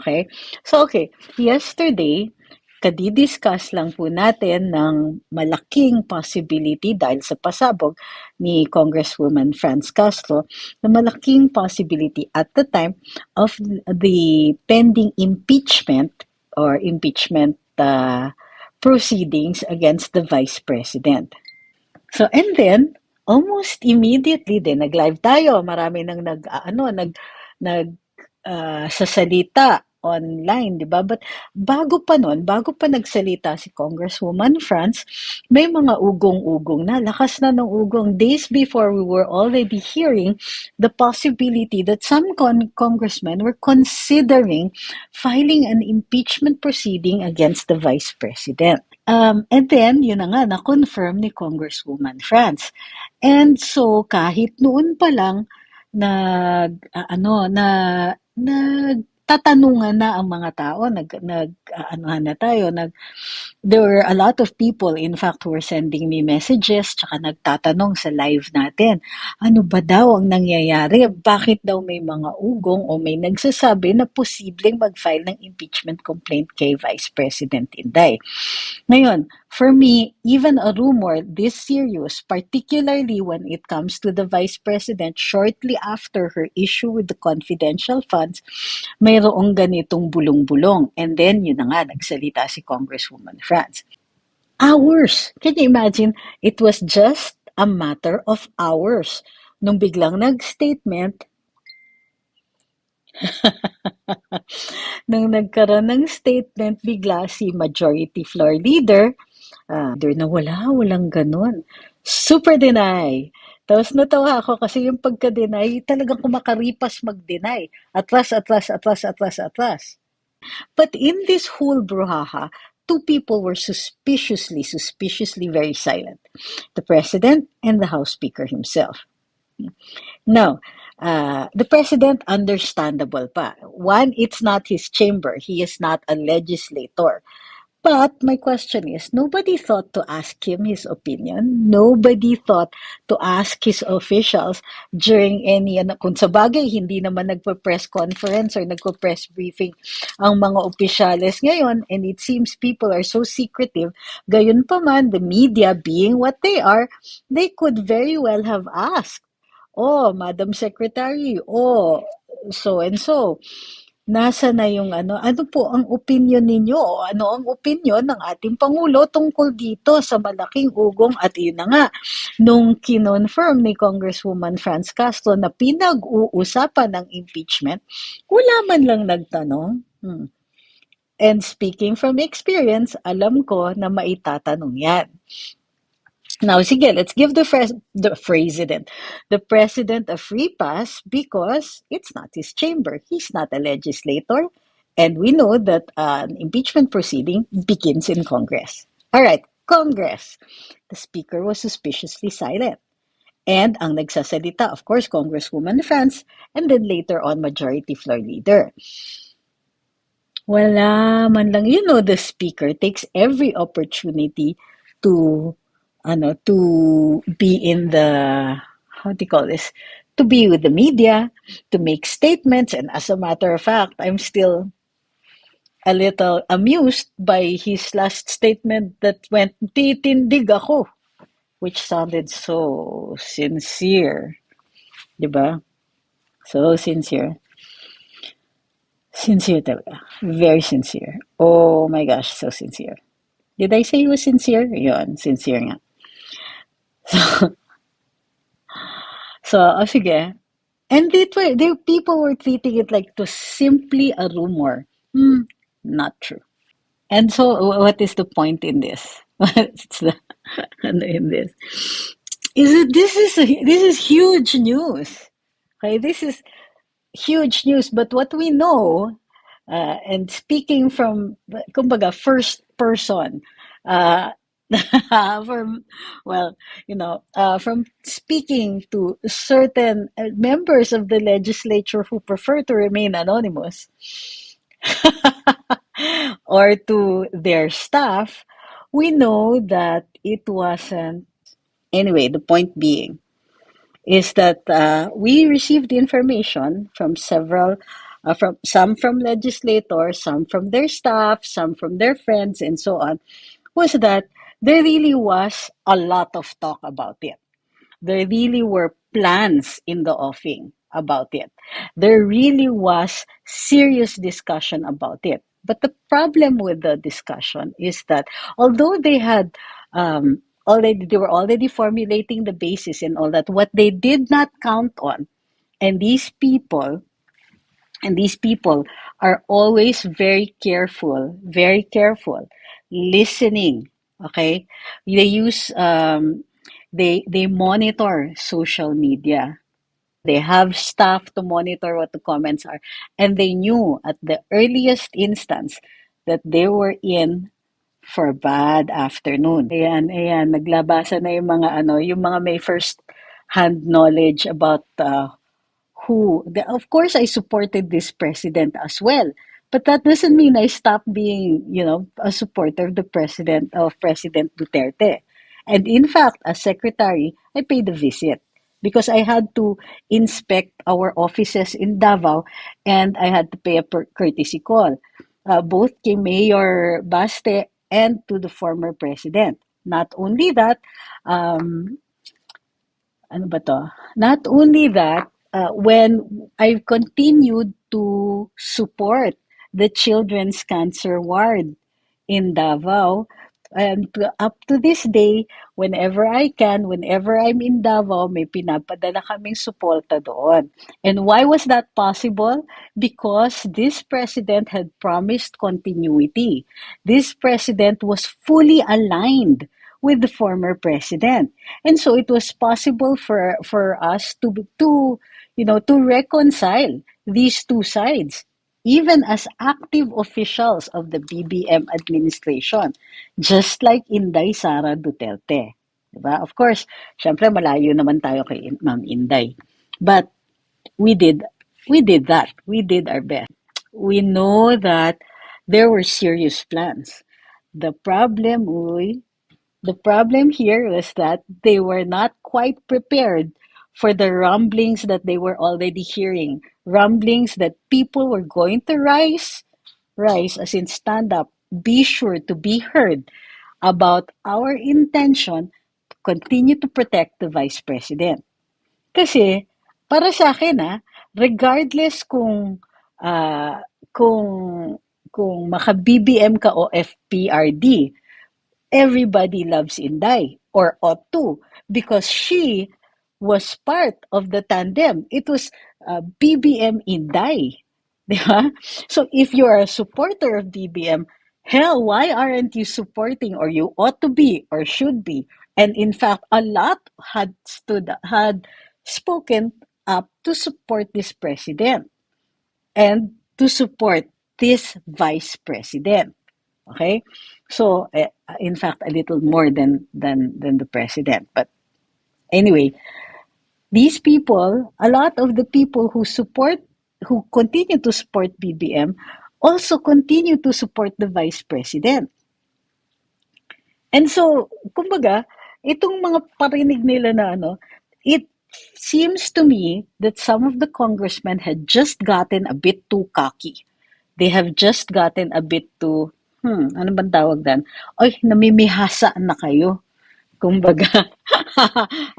Okay? So, okay. Yesterday, kadidiscuss lang po natin ng malaking possibility dahil sa pasabog ni Congresswoman Franz Castro, na malaking possibility at the time of the pending impeachment or impeachment proceedings against the Vice President. So, and then, almost immediately din, nag-live tayo. Marami nang sasalita online, di ba? But bago pa nun, bago pa nagsalita si Congresswoman Franz, may mga ugong-ugong na, lakas na ng ugong. Days before, we were already hearing the possibility that some congressmen were considering filing an impeachment proceeding against the Vice President. And then, yun na nga, na-confirm ni Congresswoman Franz. And so, kahit noon pa lang, nagtatanungan na ang mga tao, there were a lot of people, in fact, who were sending me messages, tsaka nagtatanong sa live natin, ano ba daw ang nangyayari? Bakit daw may mga ugong o may nagsasabi na posibleng mag-file ng impeachment complaint kay Vice President Inday? Ngayon, for me, even a rumor this serious, particularly when it comes to the Vice President shortly after her issue with the confidential funds, mayroong ganitong bulong-bulong. And then, yun na nga, nagsalita si Congresswoman Franz. Hours! Can you imagine? It was just a matter of hours. Nung biglang nag-statement, nung nagkaroon ng statement bigla si Majority Floor Leader na walang ganun. Super deny. Tapos natawa ako kasi yung pagka-deny, talagang kumakaripas mag-deny. Atras, atras, atras, atras, atras. But in this whole brouhaha, two people were suspiciously very silent. The President and the House Speaker himself. Now, the President, understandable pa. One, it's not his chamber. He is not a legislator. But my question is, nobody thought to ask him his opinion. Nobody thought to ask his officials during any, kung sa bagay, hindi naman nagpa-press conference or nagpa-press briefing ang mga opisyales ngayon, and it seems people are so secretive. Gayon pa man, the media being what they are, they could very well have asked, "Oh, Madam Secretary, oh, so and so, nasa na yung ano po ang opinion ninyo o ano ang opinion ng ating Pangulo tungkol dito sa malaking ugong?" At yun na nga, nung kinonfirm ni Congresswoman Franz Castro na pinag-uusapan ng impeachment, wala man lang nagtanong. And speaking from experience, alam ko na maitatanong yan. Now, sige, let's give the president a free pass because it's not his chamber. He's not a legislator. And we know that an impeachment proceeding begins in Congress. All right, Congress. The speaker was suspiciously silent. And ang nagsasalita, of course, Congresswoman Franz, and then later on, Majority Floor Leader. Wala man lang, the speaker takes every opportunity to be in the, how do you call this, to be with the media, to make statements. And as a matter of fact, I'm still a little amused by his last statement that went, "Titindig ako," which sounded so sincere. Diba? So sincere. Sincere talaga. Very sincere. Oh my gosh, so sincere. Did I say he was sincere? Yun, sincere nga. So, sige. And people were treating it like it was simply a rumor. Not true. And so, what is the point in this? What's the in this? This is huge news. Okay, this is huge news. But what we know, and speaking from, kumbaga, first person, from from speaking to certain members of the legislature who prefer to remain anonymous, or to their staff, we know that it wasn't. Anyway, the point being is that we received information from several from some from legislators, some from their staff, some from their friends, and so on, was that there really was a lot of talk about it. There really were plans in the offing about it. There really was serious discussion about it. But the problem with the discussion is that although they had they were already formulating the basis and all that, what they did not count on, and these people are always very careful, listening. Okay, they use they monitor social media. They have staff to monitor what the comments are, and they knew at the earliest instance that they were in for bad afternoon. Ayan, naglabasan na yung mga yung mga may first hand knowledge about of course I supported this president as well. But that doesn't mean I stopped being, a supporter of the president of President Duterte. And in fact, as secretary, I paid a visit because I had to inspect our offices in Davao and I had to pay a courtesy call, both kay Mayor Baste and to the former president. Not only that, um, ano ba 'to? Not only that, when I continued to support the children's cancer ward in Davao, and up to this day, whenever I'm in Davao, may pinapadala kaming suporta doon. And why was that possible? Because this president had promised continuity. This president was fully aligned with the former president. And so it was possible for us to reconcile these two sides, even as active officials of the BBM administration, just like Inday Sara Duterte. Diba? Of course, syempre malayo naman tayo kay Ma'am Inday. But we did we did that. We did our best. We know that there were serious plans. The problem, uy, the problem here was that they were not quite prepared for the rumblings that they were already hearing. Rumblings that people were going to rise as in stand up, be sure to be heard about our intention to continue to protect the Vice President. Kasi, para sa akin regardless ah, kung, kung maka-BBM ka o FPRD, everybody loves Inday or ought to because she was part of the tandem. It was BBM Inday. Di ba? So if you are a supporter of BBM, hell, why aren't you supporting or you ought to be or should be? And in fact, a lot had spoken up to support this president and to support this vice president. Okay, so in fact, a little more than the president. But anyway, these people, a lot of the people who continue to support BBM, also continue to support the vice president. And so, kumbaga, itong mga parinig nila na it seems to me that some of the congressmen had just gotten a bit too cocky. They have just gotten a bit too, ano bang tawag dan? Oy, namimihasa na kayo. Kumbaga,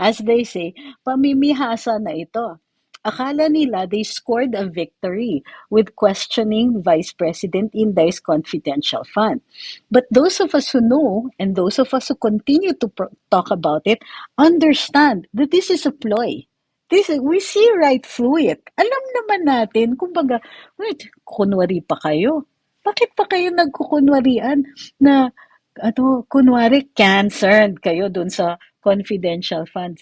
as they say, pamimihasa na ito. Akala nila they scored a victory with questioning Vice President Inday's confidential fund. But those of us who know and those of us who continue to talk about it understand that this is a ploy. We see right through it. Alam naman natin, kumbaga, wait, kunwari pa kayo. Bakit pa kayo nagkukunwarian na kunwari concerned kayo dun sa confidential funds?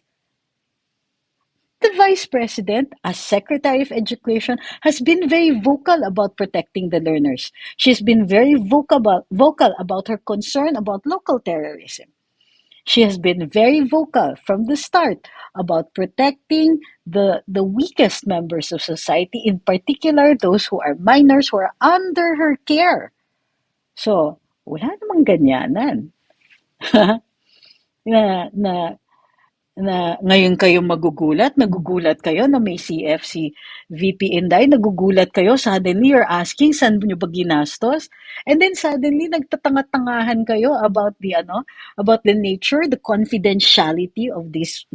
The Vice President, as Secretary of Education, has been very vocal about protecting the learners. She's been very vocal about her concern about local terrorism. She has been very vocal from the start about protecting the weakest members of society, in particular those who are minors who are under her care. So, wala namang ganyanan. na, na, na ngayon kayo nagugulat kayo na may CF si VP Inday, nagugulat kayo, suddenly you're asking saan nyo ba ginastos? And then suddenly nagtatanga-tangahan kayo about about the nature, the confidentiality of this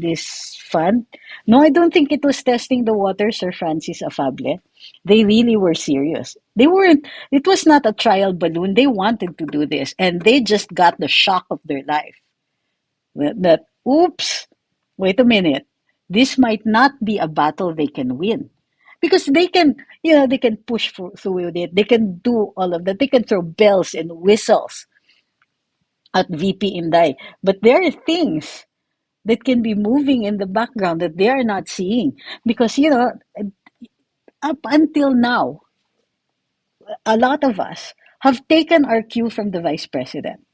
fund. No, I don't think it was testing the water, Sir Francis Afable. They really were serious. It was not a trial balloon. They wanted to do this and they just got the shock of their life. Oops, wait a minute, this might not be a battle they can win. Because they can push through it, they can do all of that, they can throw bells and whistles at VP Inday. But there are things that can be moving in the background that they are not seeing. Because, up until now, a lot of us have taken our cue from the Vice President.